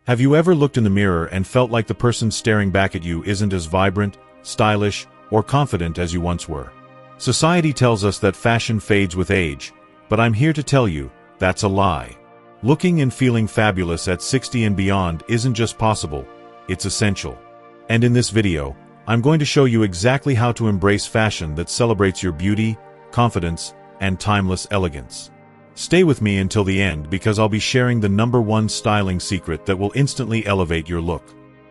Have you ever looked in the mirror and felt like the person staring back at you isn't as vibrant, stylish, or confident as you once were? Society tells us that fashion fades with age, but I'm here to tell you, that's a lie. Looking and feeling fabulous at 60 and beyond isn't just possible, it's essential. And in this video, I'm going to show you exactly how to embrace fashion that celebrates your beauty, confidence, and timeless elegance. Stay with me until the end because I'll be sharing the #1 styling secret that will instantly elevate your look.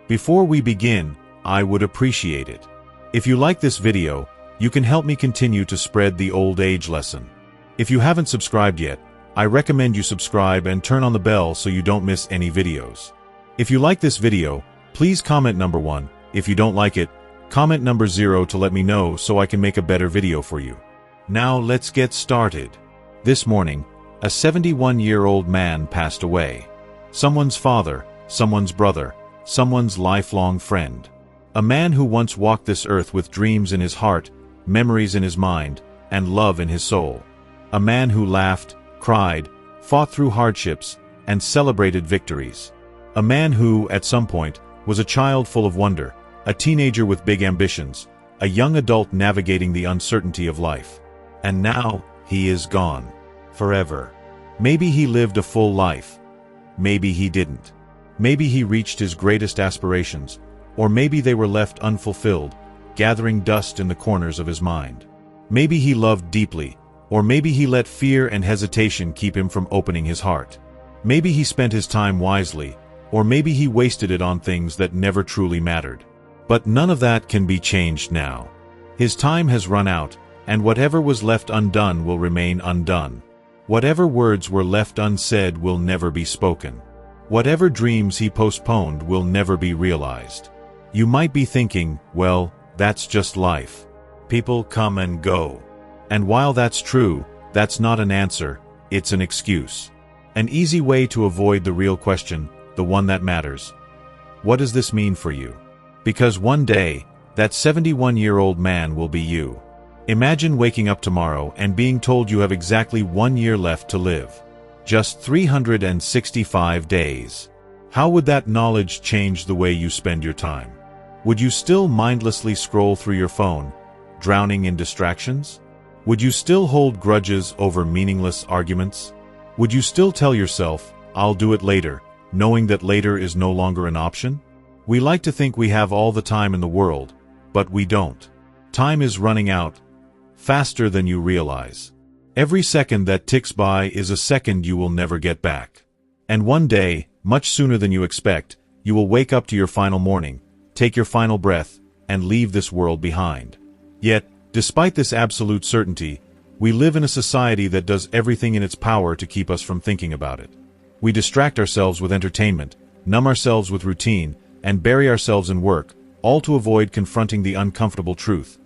Before we begin, I would appreciate it if you like this video. You can help me continue to spread the old age lesson. If you haven't subscribed yet, I recommend you subscribe and turn on the bell so you don't miss any videos. If you like this video, please comment #1. If you don't like it, comment #0 to let me know so I can make a better video for you. Now let's get started. This morning, a 71-year-old man passed away. Someone's father, someone's brother, someone's lifelong friend. A man who once walked this earth with dreams in his heart, memories in his mind, and love in his soul. A man who laughed, cried, fought through hardships, and celebrated victories. A man who, at some point, was a child full of wonder, a teenager with big ambitions, a young adult navigating the uncertainty of life. And now, he is gone. Forever. Maybe he lived a full life. Maybe he didn't. Maybe he reached his greatest aspirations, or maybe they were left unfulfilled, gathering dust in the corners of his mind. Maybe he loved deeply, or maybe he let fear and hesitation keep him from opening his heart. Maybe he spent his time wisely, or maybe he wasted it on things that never truly mattered. But none of that can be changed now. His time has run out, and whatever was left undone will remain undone. Whatever words were left unsaid will never be spoken. Whatever dreams he postponed will never be realized. You might be thinking, well, that's just life. People come and go. And while that's true, that's not an answer, it's an excuse. An easy way to avoid the real question, the one that matters. What does this mean for you? Because one day, that 71-year-old man will be you. Imagine waking up tomorrow and being told you have exactly 1 year left to live. Just 365 days. How would that knowledge change the way you spend your time? Would you still mindlessly scroll through your phone, drowning in distractions? Would you still hold grudges over meaningless arguments? Would you still tell yourself, I'll do it later, knowing that later is no longer an option? We like to think we have all the time in the world, but we don't. Time is running out, faster than you realize. Every second that ticks by is a second you will never get back. And one day, much sooner than you expect, you will wake up to your final morning, take your final breath, and leave this world behind. Yet, despite this absolute certainty, we live in a society that does everything in its power to keep us from thinking about it. We distract ourselves with entertainment, numb ourselves with routine, and bury ourselves in work, all to avoid confronting the uncomfortable truth.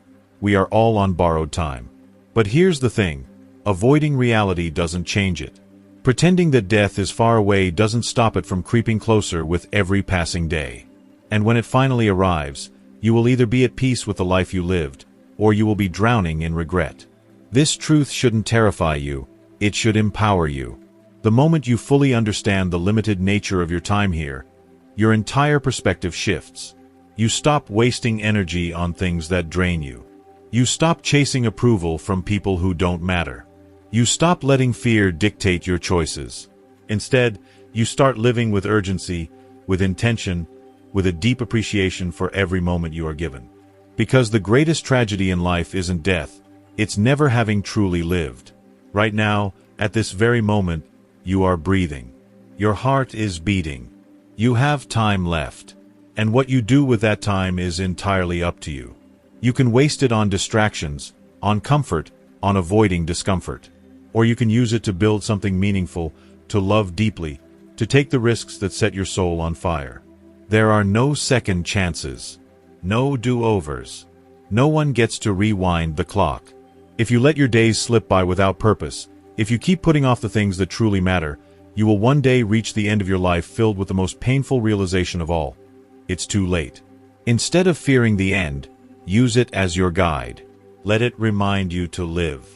We are all on borrowed time. But here's the thing, avoiding reality doesn't change it. Pretending that death is far away doesn't stop it from creeping closer with every passing day. And when it finally arrives, you will either be at peace with the life you lived, or you will be drowning in regret. This truth shouldn't terrify you, it should empower you. The moment you fully understand the limited nature of your time here, your entire perspective shifts. You stop wasting energy on things that drain you. You stop chasing approval from people who don't matter. You stop letting fear dictate your choices. Instead, you start living with urgency, with intention, with a deep appreciation for every moment you are given. Because the greatest tragedy in life isn't death, it's never having truly lived. Right now, at this very moment, you are breathing. Your heart is beating. You have time left. And what you do with that time is entirely up to you. You can waste it on distractions, on comfort, on avoiding discomfort. Or you can use it to build something meaningful, to love deeply, to take the risks that set your soul on fire. There are no second chances. No do-overs. No one gets to rewind the clock. If you let your days slip by without purpose, if you keep putting off the things that truly matter, you will one day reach the end of your life filled with the most painful realization of all. It's too late. Instead of fearing the end, use it as your guide. Let it remind you to live,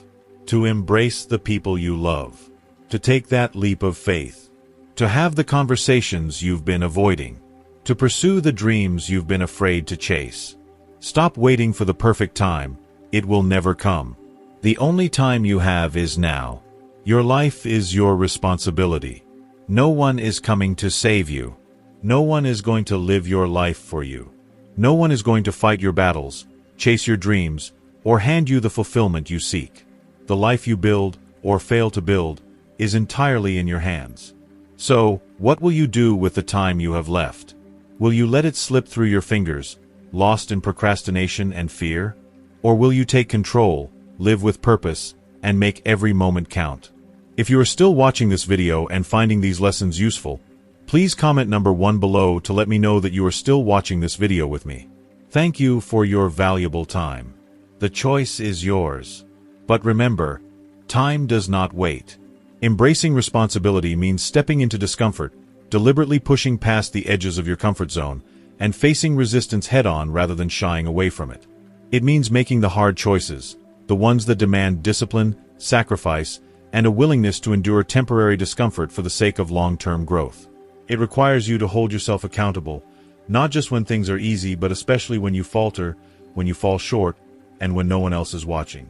to embrace the people you love, to take that leap of faith. to have the conversations you've been avoiding, to pursue the dreams you've been afraid to chase. Stop waiting for the perfect time. It will never come. The only time you have is now. Your life is your responsibility. No one is coming to save you. No one is going to live your life for you. No one is going to fight your battles, chase your dreams, or hand you the fulfillment you seek. The life you build, or fail to build, is entirely in your hands. So, what will you do with the time you have left? Will you let it slip through your fingers, lost in procrastination and fear? Or will you take control, live with purpose, and make every moment count? If you are still watching this video and finding these lessons useful, please comment number 1 below to let me know that you are still watching this video with me. Thank you for your valuable time. The choice is yours. But remember, time does not wait. Embracing responsibility means stepping into discomfort, deliberately pushing past the edges of your comfort zone, and facing resistance head-on rather than shying away from it. It means making the hard choices, the ones that demand discipline, sacrifice, and a willingness to endure temporary discomfort for the sake of long-term growth. It requires you to hold yourself accountable, not just when things are easy, but especially when you falter, when you fall short, and when no one else is watching.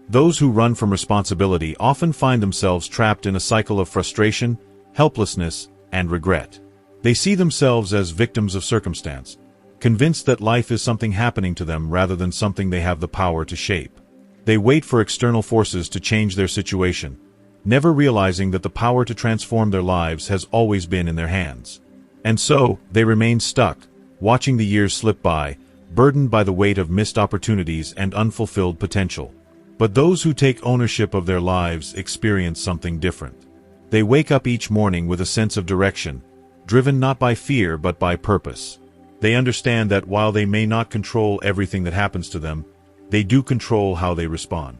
Those who run from responsibility often find themselves trapped in a cycle of frustration, helplessness, and regret. They see themselves as victims of circumstance, convinced that life is something happening to them rather than something they have the power to shape. They wait for external forces to change their situation, never realizing that the power to transform their lives has always been in their hands. And so, they remain stuck, watching the years slip by, burdened by the weight of missed opportunities and unfulfilled potential. But those who take ownership of their lives experience something different. They wake up each morning with a sense of direction, driven not by fear but by purpose. They understand that while they may not control everything that happens to them, they do control how they respond.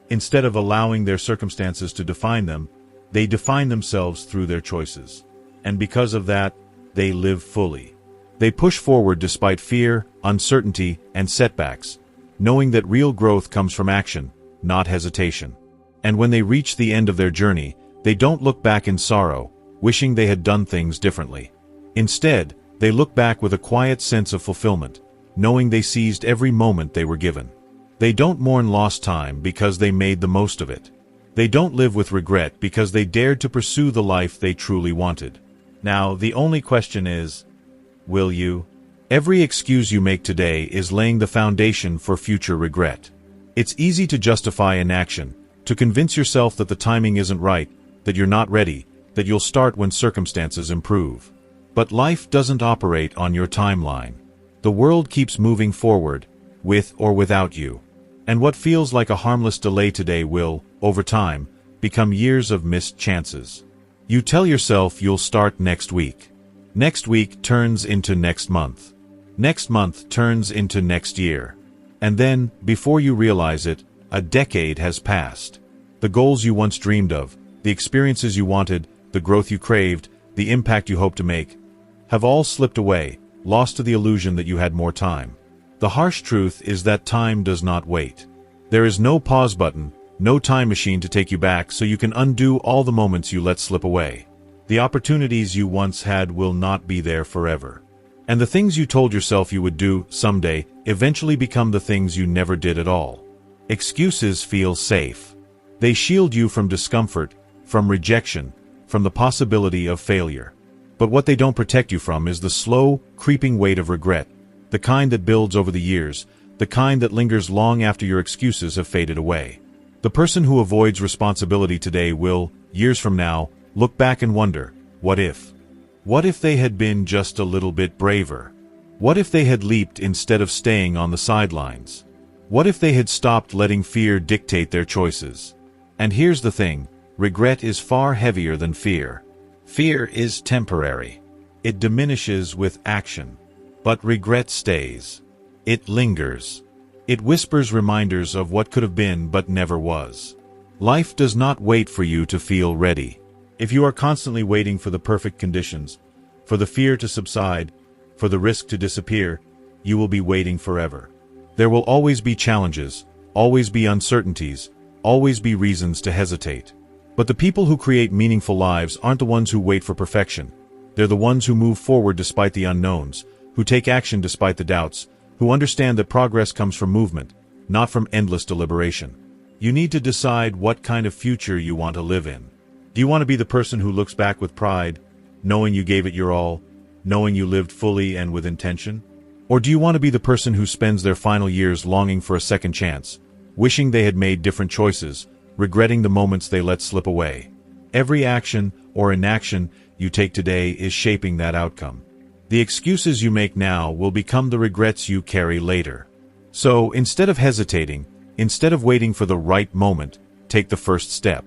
Instead of allowing their circumstances to define them, they define themselves through their choices. And because of that, they live fully. They push forward despite fear, uncertainty, and setbacks, knowing that real growth comes from action, not hesitation. And when they reach the end of their journey, they don't look back in sorrow, wishing they had done things differently. Instead, they look back with a quiet sense of fulfillment, knowing they seized every moment they were given. They don't mourn lost time because they made the most of it. They don't live with regret because they dared to pursue the life they truly wanted. Now, the only question is, will you? Every excuse you make today is laying the foundation for future regret. It's easy to justify inaction, to convince yourself that the timing isn't right, that you're not ready, that you'll start when circumstances improve. But life doesn't operate on your timeline. The world keeps moving forward, with or without you. And what feels like a harmless delay today will, over time, become years of missed chances. You tell yourself you'll start next week. Next week turns into next month. Next month turns into next year. And then, before you realize it, a decade has passed. The goals you once dreamed of, the experiences you wanted, the growth you craved, the impact you hoped to make, have all slipped away, lost to the illusion that you had more time. The harsh truth is that time does not wait. There is no pause button, no time machine to take you back so you can undo all the moments you let slip away. The opportunities you once had will not be there forever. And the things you told yourself you would do someday eventually become the things you never did at all. Excuses feel safe. They shield you from discomfort, from rejection, from the possibility of failure. But what they don't protect you from is the slow, creeping weight of regret, the kind that builds over the years, the kind that lingers long after your excuses have faded away. The person who avoids responsibility today will, years from now, look back and wonder, what if? What if they had been just a little bit braver? What if they had leaped instead of staying on the sidelines? What if they had stopped letting fear dictate their choices? And here's the thing, regret is far heavier than fear. Fear is temporary. It diminishes with action. But regret stays. It lingers. It whispers reminders of what could have been but never was. Life does not wait for you to feel ready. If you are constantly waiting for the perfect conditions, for the fear to subside, for the risk to disappear, you will be waiting forever. There will always be challenges, always be uncertainties, always be reasons to hesitate. But the people who create meaningful lives aren't the ones who wait for perfection. They're the ones who move forward despite the unknowns, who take action despite the doubts, who understand that progress comes from movement, not from endless deliberation. You need to decide what kind of future you want to live in. Do you want to be the person who looks back with pride, knowing you gave it your all, knowing you lived fully and with intention? Or do you want to be the person who spends their final years longing for a second chance, wishing they had made different choices, regretting the moments they let slip away? Every action or inaction you take today is shaping that outcome. The excuses you make now will become the regrets you carry later. So, instead of hesitating, instead of waiting for the right moment, take the first step.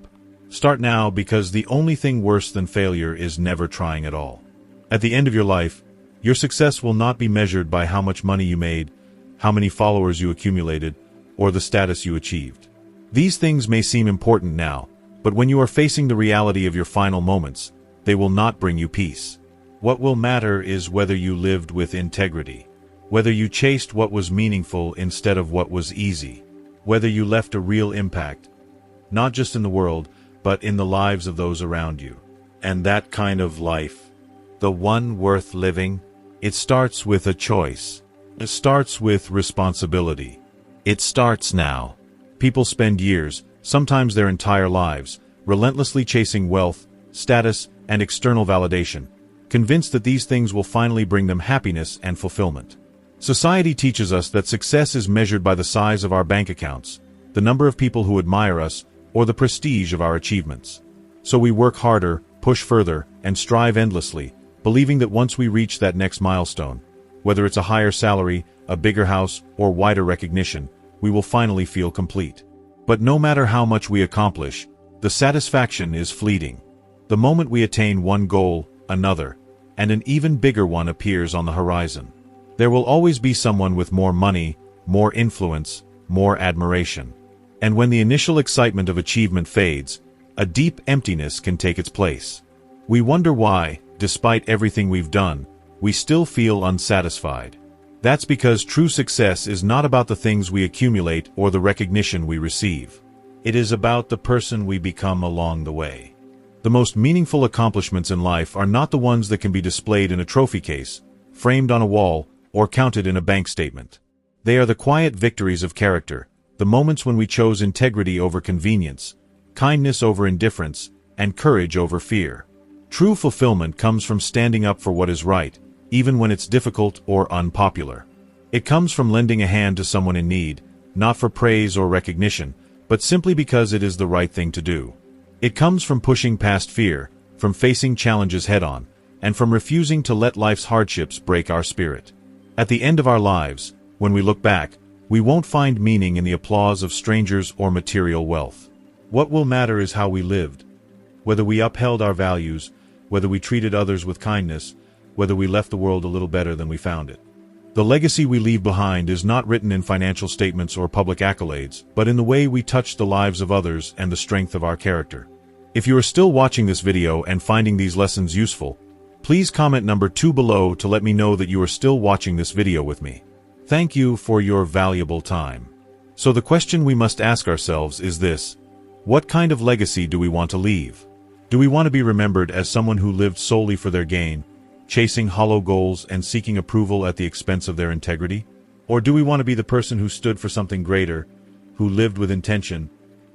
Start now, because the only thing worse than failure is never trying at all. At the end of your life, your success will not be measured by how much money you made, how many followers you accumulated, or the status you achieved. These things may seem important now, but when you are facing the reality of your final moments, they will not bring you peace. What will matter is whether you lived with integrity, whether you chased what was meaningful instead of what was easy, whether you left a real impact, not just in the world, but in the lives of those around you. And that kind of life, the one worth living, it starts with a choice. It starts with responsibility. It starts now. People spend years, sometimes their entire lives, relentlessly chasing wealth, status, and external validation, convinced that these things will finally bring them happiness and fulfillment. Society teaches us that success is measured by the size of our bank accounts, the number of people who admire us, or the prestige of our achievements. So we work harder, push further, and strive endlessly, believing that once we reach that next milestone, whether it's a higher salary, a bigger house, or wider recognition, we will finally feel complete. But no matter how much we accomplish, the satisfaction is fleeting. The moment we attain one goal, another, and an even bigger one appears on the horizon. There will always be someone with more money, more influence, more admiration. And when the initial excitement of achievement fades, a deep emptiness can take its place. We wonder why, despite everything we've done, we still feel unsatisfied. That's because true success is not about the things we accumulate or the recognition we receive. It is about the person we become along the way. The most meaningful accomplishments in life are not the ones that can be displayed in a trophy case, framed on a wall, or counted in a bank statement. They are the quiet victories of character, the moments when we chose integrity over convenience, kindness over indifference, and courage over fear. True fulfillment comes from standing up for what is right, even when it's difficult or unpopular. It comes from lending a hand to someone in need, not for praise or recognition, but simply because it is the right thing to do. It comes from pushing past fear, from facing challenges head-on, and from refusing to let life's hardships break our spirit. At the end of our lives, when we look back, we won't find meaning in the applause of strangers or material wealth. What will matter is how we lived. Whether we upheld our values, whether we treated others with kindness, whether we left the world a little better than we found it. The legacy we leave behind is not written in financial statements or public accolades, but in the way we touch the lives of others and the strength of our character. If you are still watching this video and finding these lessons useful, please comment number 2 below to let me know that you are still watching this video with me. Thank you for your valuable time. So the question we must ask ourselves is this: what kind of legacy do we want to leave? Do we want to be remembered as someone who lived solely for their gain, chasing hollow goals and seeking approval at the expense of their integrity? Or do we want to be the person who stood for something greater, who lived with intention,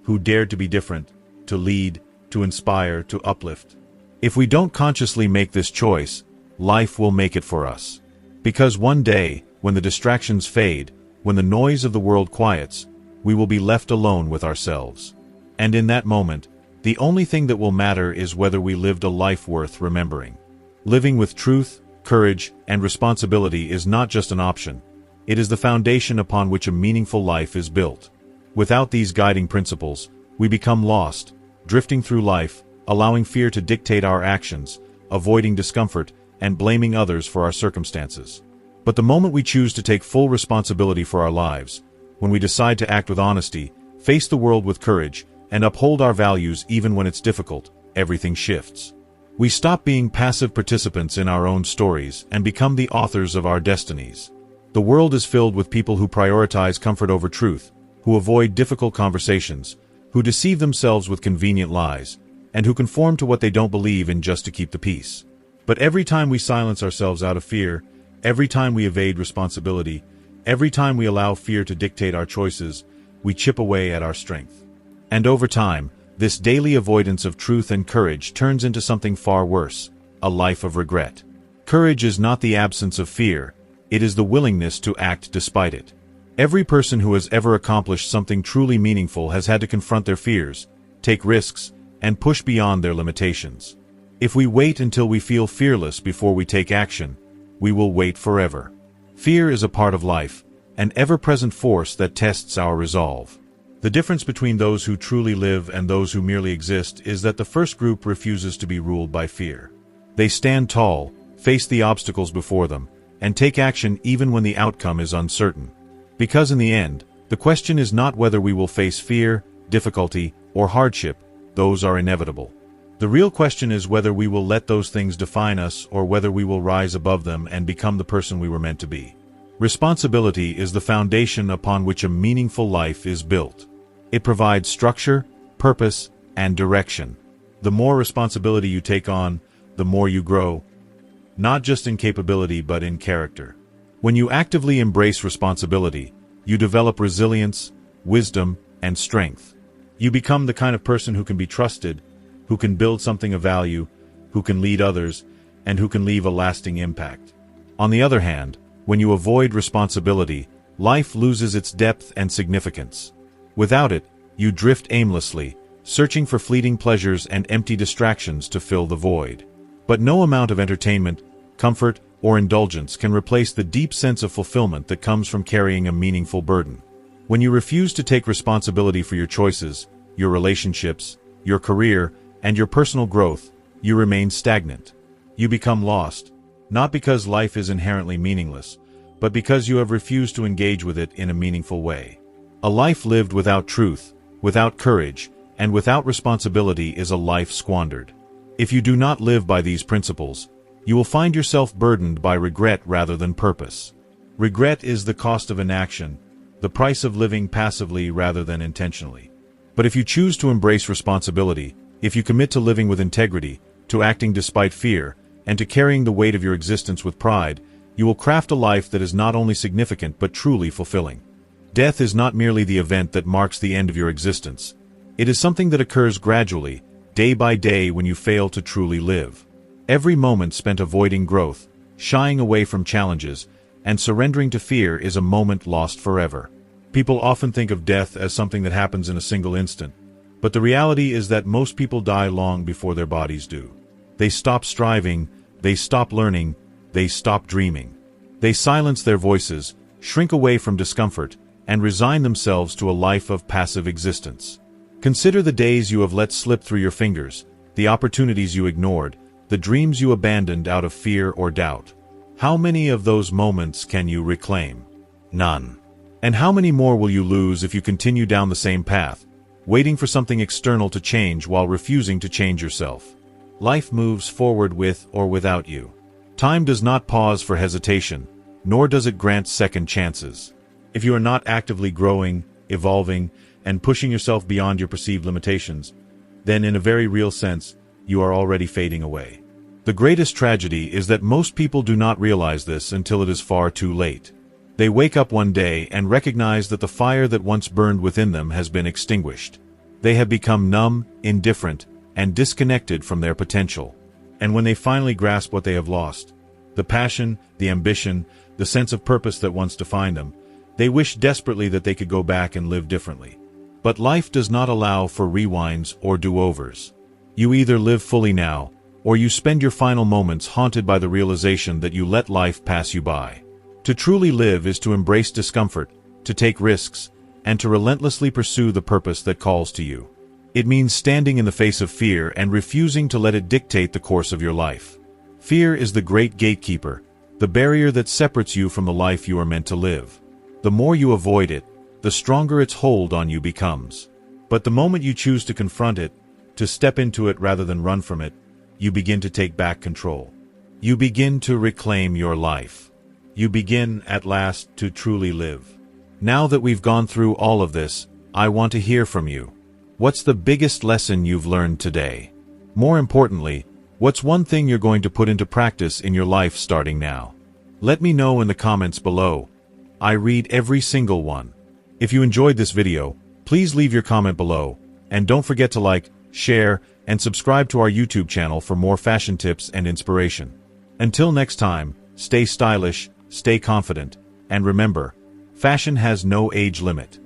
who dared to be different, to lead, to inspire, to uplift? If we don't consciously make this choice, life will make it for us. Because one day, when the distractions fade, when the noise of the world quiets, we will be left alone with ourselves. And in that moment, the only thing that will matter is whether we lived a life worth remembering. Living with truth, courage, and responsibility is not just an option. It is the foundation upon which a meaningful life is built. Without these guiding principles, we become lost, drifting through life, allowing fear to dictate our actions, avoiding discomfort, and blaming others for our circumstances. But the moment we choose to take full responsibility for our lives, when we decide to act with honesty, face the world with courage, and uphold our values even when it's difficult, everything shifts. We stop being passive participants in our own stories and become the authors of our destinies. The world is filled with people who prioritize comfort over truth, who avoid difficult conversations, who deceive themselves with convenient lies, and who conform to what they don't believe in just to keep the peace. But every time we silence ourselves out of fear, every time we evade responsibility, every time we allow fear to dictate our choices, we chip away at our strength. And over time, this daily avoidance of truth and courage turns into something far worse, a life of regret. Courage is not the absence of fear, it is the willingness to act despite it. Every person who has ever accomplished something truly meaningful has had to confront their fears, take risks, and push beyond their limitations. If we wait until we feel fearless before we take action, we will wait forever. Fear is a part of life, an ever-present force that tests our resolve. The difference between those who truly live and those who merely exist is that the first group refuses to be ruled by fear. They stand tall, face the obstacles before them, and take action even when the outcome is uncertain. Because in the end, the question is not whether we will face fear, difficulty, or hardship. Those are inevitable. The real question is whether we will let those things define us or whether we will rise above them and become the person we were meant to be. Responsibility is the foundation upon which a meaningful life is built. It provides structure, purpose, and direction. The more responsibility you take on, the more you grow, not just in capability but in character. When you actively embrace responsibility, you develop resilience, wisdom, and strength. You become the kind of person who can be trusted, who can build something of value, who can lead others, and who can leave a lasting impact. On the other hand, when you avoid responsibility, life loses its depth and significance. Without it, you drift aimlessly, searching for fleeting pleasures and empty distractions to fill the void. But no amount of entertainment, comfort, or indulgence can replace the deep sense of fulfillment that comes from carrying a meaningful burden. When you refuse to take responsibility for your choices, your relationships, your career, and your personal growth, you remain stagnant. You become lost, not because life is inherently meaningless, but because you have refused to engage with it in a meaningful way. A life lived without truth, without courage, and without responsibility is a life squandered. If you do not live by these principles, you will find yourself burdened by regret rather than purpose. Regret is the cost of inaction, the price of living passively rather than intentionally. But if you choose to embrace responsibility, if you commit to living with integrity, to acting despite fear, and to carrying the weight of your existence with pride, you will craft a life that is not only significant but truly fulfilling. Death is not merely the event that marks the end of your existence. It is something that occurs gradually, day by day when you fail to truly live. Every moment spent avoiding growth, shying away from challenges, and surrendering to fear is a moment lost forever. People often think of death as something that happens in a single instant, but the reality is that most people die long before their bodies do. They stop striving, they stop learning, they stop dreaming. They silence their voices, shrink away from discomfort, and resign themselves to a life of passive existence. Consider the days you have let slip through your fingers, the opportunities you ignored, the dreams you abandoned out of fear or doubt. How many of those moments can you reclaim? None. And how many more will you lose if you continue down the same path, waiting for something external to change while refusing to change yourself? Life moves forward with or without you. Time does not pause for hesitation, nor does it grant second chances. If you are not actively growing, evolving, and pushing yourself beyond your perceived limitations, then in a very real sense, you are already fading away. The greatest tragedy is that most people do not realize this until it is far too late. They wake up one day and recognize that the fire that once burned within them has been extinguished. They have become numb, indifferent, and disconnected from their potential. And when they finally grasp what they have lost, the passion, the ambition, the sense of purpose that once defined them, they wish desperately that they could go back and live differently. But life does not allow for rewinds or do-overs. You either live fully now, or you spend your final moments haunted by the realization that you let life pass you by. To truly live is to embrace discomfort, to take risks, and to relentlessly pursue the purpose that calls to you. It means standing in the face of fear and refusing to let it dictate the course of your life. Fear is the great gatekeeper, the barrier that separates you from the life you are meant to live. The more you avoid it, the stronger its hold on you becomes. But the moment you choose to confront it, to step into it rather than run from it, you begin to take back control. You begin to reclaim your life. You begin, at last, to truly live. Now that we've gone through all of this, I want to hear from you. What's the biggest lesson you've learned today? More importantly, what's one thing you're going to put into practice in your life starting now? Let me know in the comments below. I read every single one. If you enjoyed this video, please leave your comment below, and don't forget to like, share, and subscribe to our YouTube channel for more fashion tips and inspiration. Until next time, stay stylish, stay confident, and remember, fashion has no age limit.